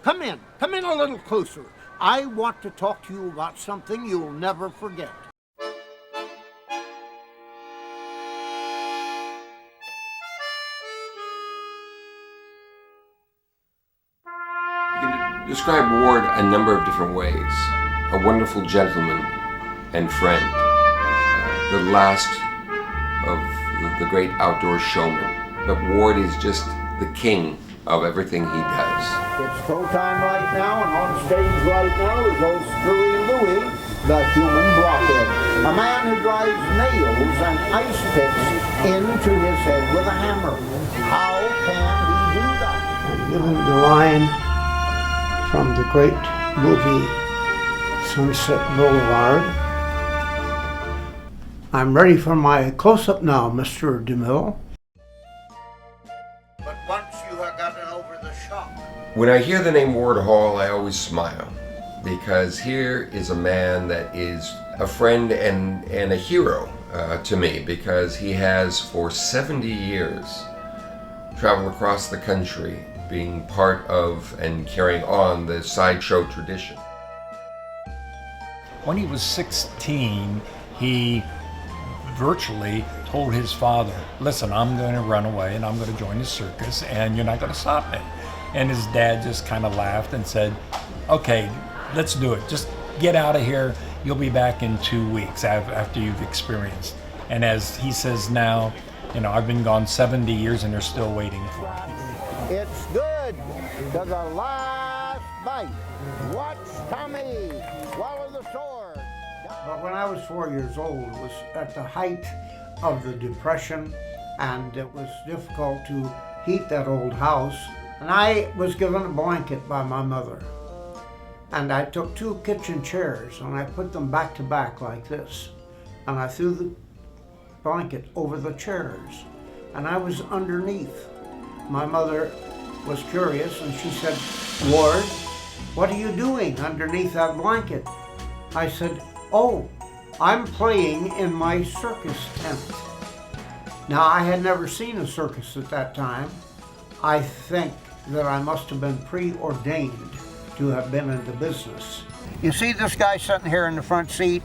Come in. Come in a little closer. I want to talk to you about something you'll never forget. You can describe Ward a number of different ways. A wonderful gentleman and friend. The last of the great outdoor showman. But Ward is just the king of everything he does. It's showtime right now, and on stage right now is old Screwy Louie, the human blockhead. A man who drives nails and ice picks into his head with a hammer. How can he do that? Given the line from the great movie Sunset Boulevard. I'm ready for my close-up now, Mr. DeMille. But once you have gotten over the shock. When I hear the name Ward Hall, I always smile, because here is a man that is a friend and a hero to me, because he has for 70 years traveled across the country being part of and carrying on the sideshow tradition. When he was 16, he virtually told his father, listen, I'm going to run away and I'm going to join the circus and you're not going to stop me. And his dad just kind of laughed and said, okay, let's do it. Just get out of here. You'll be back in 2 weeks after you've experienced. And as he says now, you know, I've been gone 70 years and they're still waiting for me. It's good to the last bite. Watch Tommy swallow the sword. But when I was 4 years old, it was at the height of the Depression, and it was difficult to heat that old house. And I was given a blanket by my mother. And I took 2 kitchen chairs and I put them back to back like this. And I threw the blanket over the chairs. And I was underneath. My mother was curious and she said, Ward, what are you doing underneath that blanket? I said, oh, I'm playing in my circus tent. Now, I had never seen a circus at that time. I think that I must have been preordained to have been in the business. You see this guy sitting here in the front seat?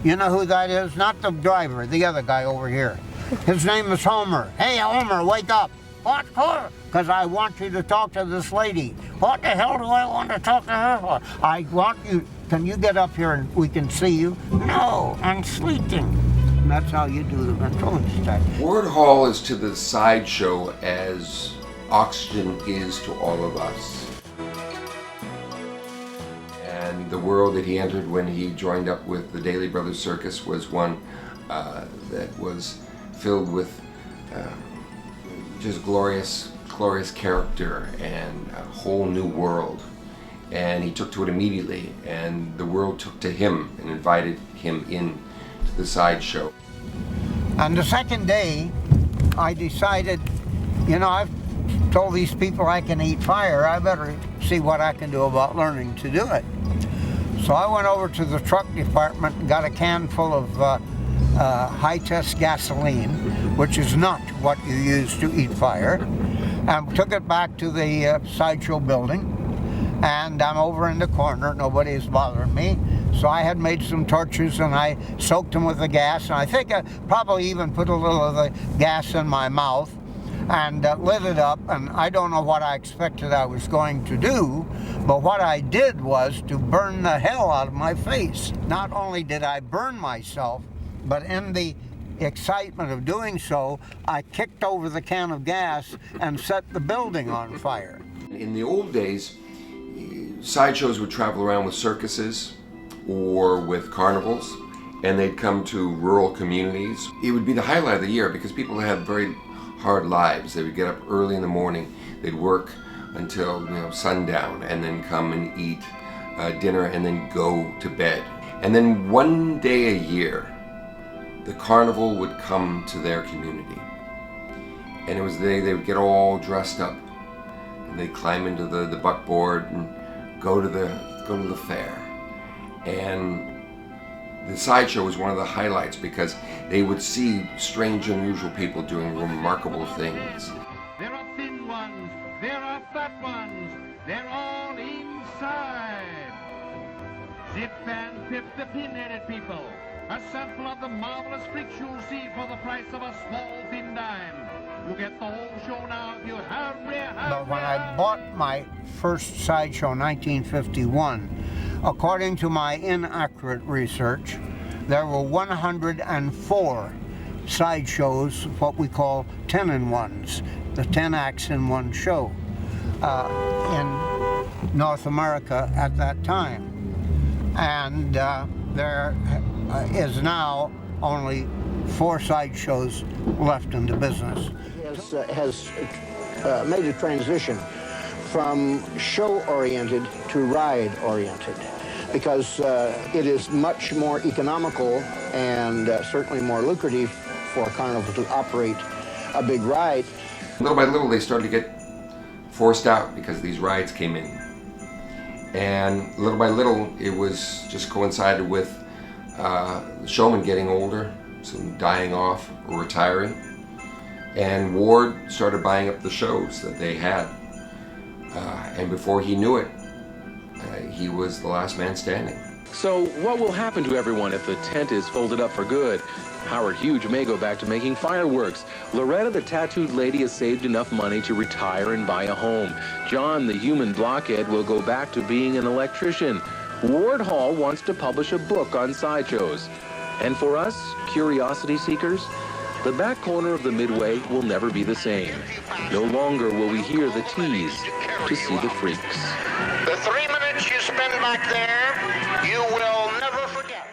You know who that is? Not the driver, the other guy over here. His name is Homer. Hey, Homer, wake up. What for? Because I want you to talk to this lady. What the hell do I want to talk to her for? I want you, can you get up here and we can see you? No, I'm sleeping. And that's how you do the ventriloquist test. Ward Hall is to the sideshow as oxygen is to all of us. And the world that he entered when he joined up with the Daly Brothers Circus was one that was filled with just glorious character and a whole new world. And he took to it immediately, and the world took to him and invited him in to the sideshow. On the second day, I decided, you know, I've told these people I can eat fire, I better see what I can do about learning to do it. So I went over to the truck department and got a can full of high-test gasoline, which is not what you use to eat fire, and took it back to the sideshow building. And I'm over in the corner, nobody is bothering me. So I had made some torches and I soaked them with the gas, and I think I probably even put a little of the gas in my mouth and lit it up, and I don't know what I expected I was going to do, but what I did was to burn the hell out of my face. Not only did I burn myself, but in the excitement of doing so, I kicked over the can of gas and set the building on fire. In the old days, sideshows would travel around with circuses or with carnivals, and they'd come to rural communities. It would be the highlight of the year because people had very hard lives. They would get up early in the morning, they'd work until sundown, and then come and eat dinner and then go to bed. And then one day a year, the carnival would come to their community. And it was the day they would get all dressed up, and they'd climb into the buckboard and go to the fair. And the sideshow was one of the highlights because they would see strange, unusual people doing remarkable things. There are thin ones, there are fat ones, they're all side. Zip and Pip the Pin-Headed People. A sample of the marvelous freaks you'll see for the price of a small thin dime. You get the whole show now if you hurry. But when I bought my first Sideshow in 1951, according to my inaccurate research, there were 104 sideshows, what we call 10-in-1s, the 10 acts in one show, in North America at that time. And there is now only 4 sideshows left in the business. Has made a transition from show-oriented to ride-oriented, because it is much more economical and certainly more lucrative for a carnival to operate a big ride. Little by little, they started to get forced out because these rides came in. And little by little, it was just coincided with the showman getting older, some dying off or retiring. And Ward started buying up the shows that they had. And before he knew it, he was the last man standing. So what will happen to everyone if the tent is folded up for good? Howard Hughes may go back to making fireworks. Loretta, the tattooed lady, has saved enough money to retire and buy a home. John, the human blockhead, will go back to being an electrician. Ward Hall wants to publish a book on sideshows. And for us, curiosity seekers, the back corner of the Midway will never be the same. No longer will we hear the tease to see the freaks. The 3 minutes you spend back there, you will never forget.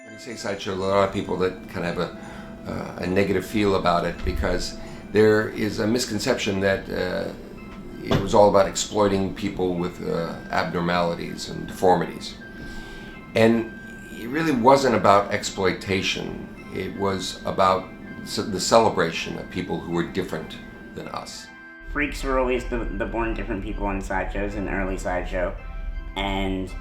When you say sideshow, a lot of people that kind of have a negative feel about it, because there is a misconception that it was all about exploiting people with abnormalities and deformities. And it really wasn't about exploitation. It was about the celebration of people who were different than us. Freaks were always the born different people in sideshows, in the early sideshow, and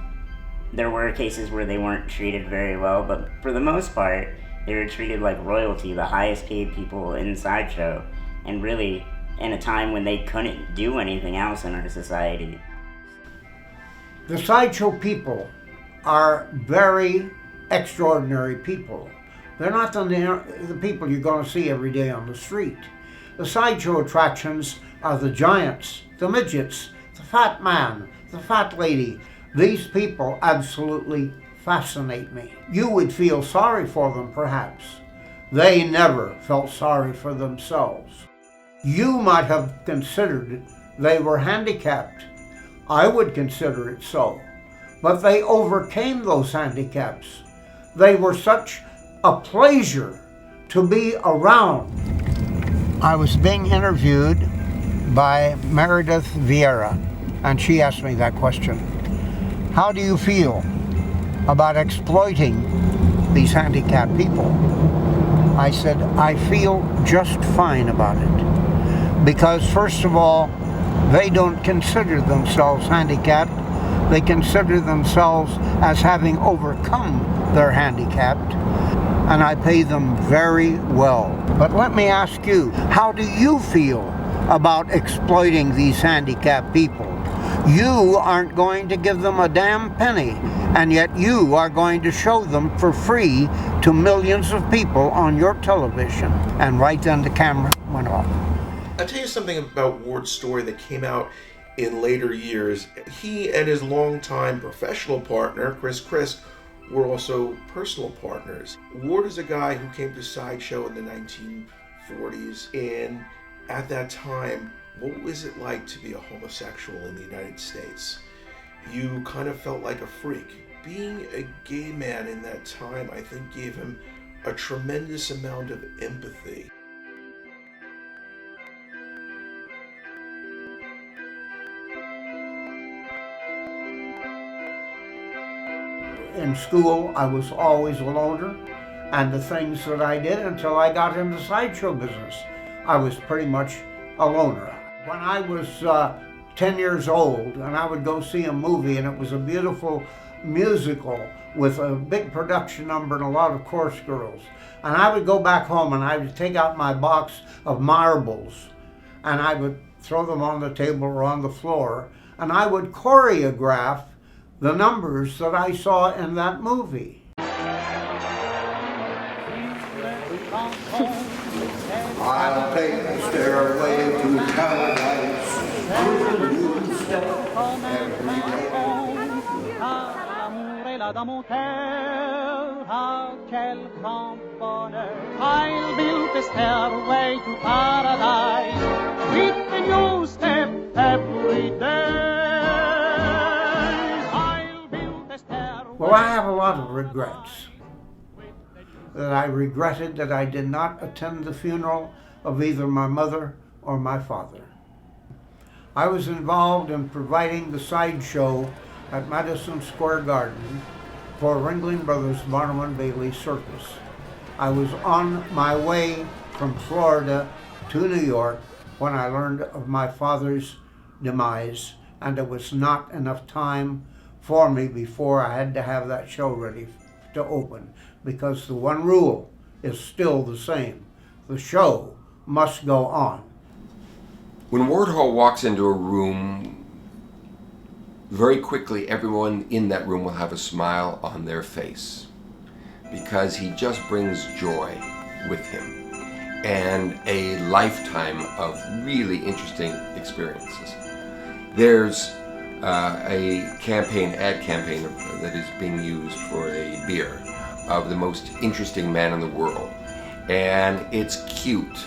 there were cases where they weren't treated very well, but for the most part, they were treated like royalty, the highest paid people in sideshow, and really in a time when they couldn't do anything else in our society. The sideshow people are very extraordinary people. They're not the people you're going to see every day on the street. The sideshow attractions are the giants, the midgets, the fat man, the fat lady. These people absolutely fascinate me. You would feel sorry for them, perhaps. They never felt sorry for themselves. You might have considered they were handicapped. I would consider it so. But they overcame those handicaps. They were such a pleasure to be around. I was being interviewed by Meredith Vieira, and she asked me that question. How do you feel about exploiting these handicapped people? I said, I feel just fine about it. Because first of all, they don't consider themselves handicapped. They consider themselves as having overcome their handicap, and I pay them very well. But let me ask you, how do you feel about exploiting these handicapped people? You aren't going to give them a damn penny, and yet you are going to show them for free to millions of people on your television. And right then the camera went off. I'll tell you something about Ward's story that came out in later years. He and his longtime professional partner, Chris Christ, were also personal partners. Ward is a guy who came to Sideshow in the 1940s, and at that time, what was it like to be a homosexual in the United States? You kind of felt like a freak. Being a gay man in that time, I think, gave him a tremendous amount of empathy. In school, I was always a loner, and the things that I did until I got into the sideshow business, I was pretty much a loner. When I was 10 years old, and I would go see a movie, and it was a beautiful musical with a big production number and a lot of chorus girls, and I would go back home and I would take out my box of marbles, and I would throw them on the table or on the floor, and I would choreograph the numbers that I saw in that movie. I'll take the stairway to paradise. I'll build the stairway to paradise with a new step every day. I'll build the stairway. Well, I have a lot of regrets. That I regretted that I did not attend the funeral of either my mother or my father. I was involved in providing the sideshow at Madison Square Garden for Ringling Brothers Barnum and Bailey Circus. I was on my way from Florida to New York when I learned of my father's demise, and it was not enough time for me before I had to have that show ready to open, because the one rule is still the same. The show must go on. When Ward Hall walks into a room, very quickly everyone in that room will have a smile on their face, because he just brings joy with him and a lifetime of really interesting experiences. There's a ad campaign that is being used for a beer of the most interesting man in the world, and it's cute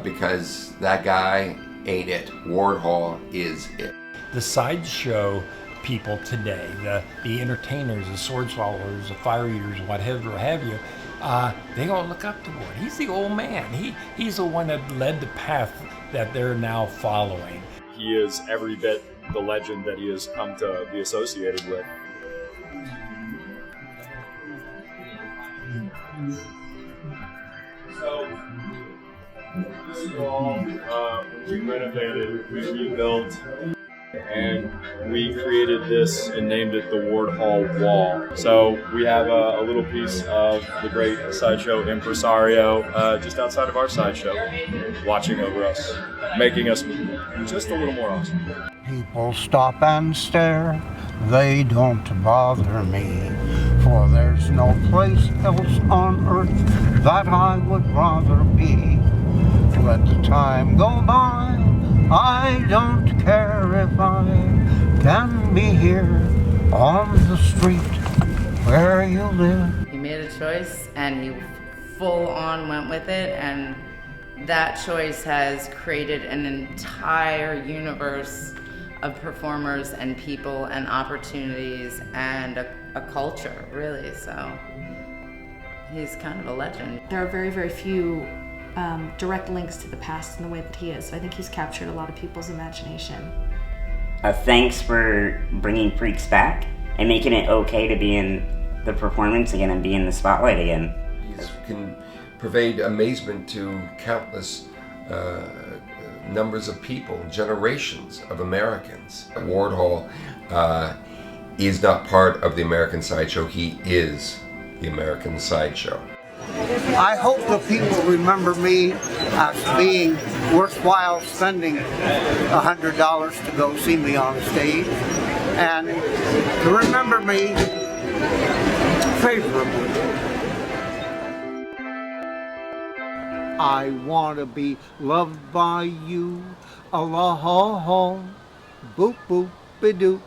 because that guy ain't it. Ward Hall is it. The sideshow people today, the entertainers, the sword swallowers, the fire eaters, whatever have you, they all look up to Ward. He's the old man. He's the one that led the path that they're now following. He is every bit the legend that he has come to be associated with. So, this wall, we renovated, we rebuilt, and we created this and named it the Ward Hall Wall. So we have a little piece of the great sideshow impresario just outside of our sideshow, watching over us, making us just a little more awesome. People stop and stare, they don't bother me, for there's no place else on earth that I would rather be. Let the time go by, I don't care if I can be here on the street where you live. He made a choice and he full on went with it, and that choice has created an entire universe of performers and people and opportunities and a culture, really. So he's kind of a legend. There are very, very few direct links to the past in the way that he is. So I think he's captured a lot of people's imagination. Thanks for bringing freaks back and making it okay to be in the performance again and be in the spotlight again. He can pervade amazement to countless numbers of people, generations of Americans. Ward Hall is not part of the American Sideshow. He is the American Sideshow. I hope the people remember me as being worthwhile spending $100 to go see me on stage, and to remember me favorably. I want to be loved by you, Allah, boop, boop, be-doop.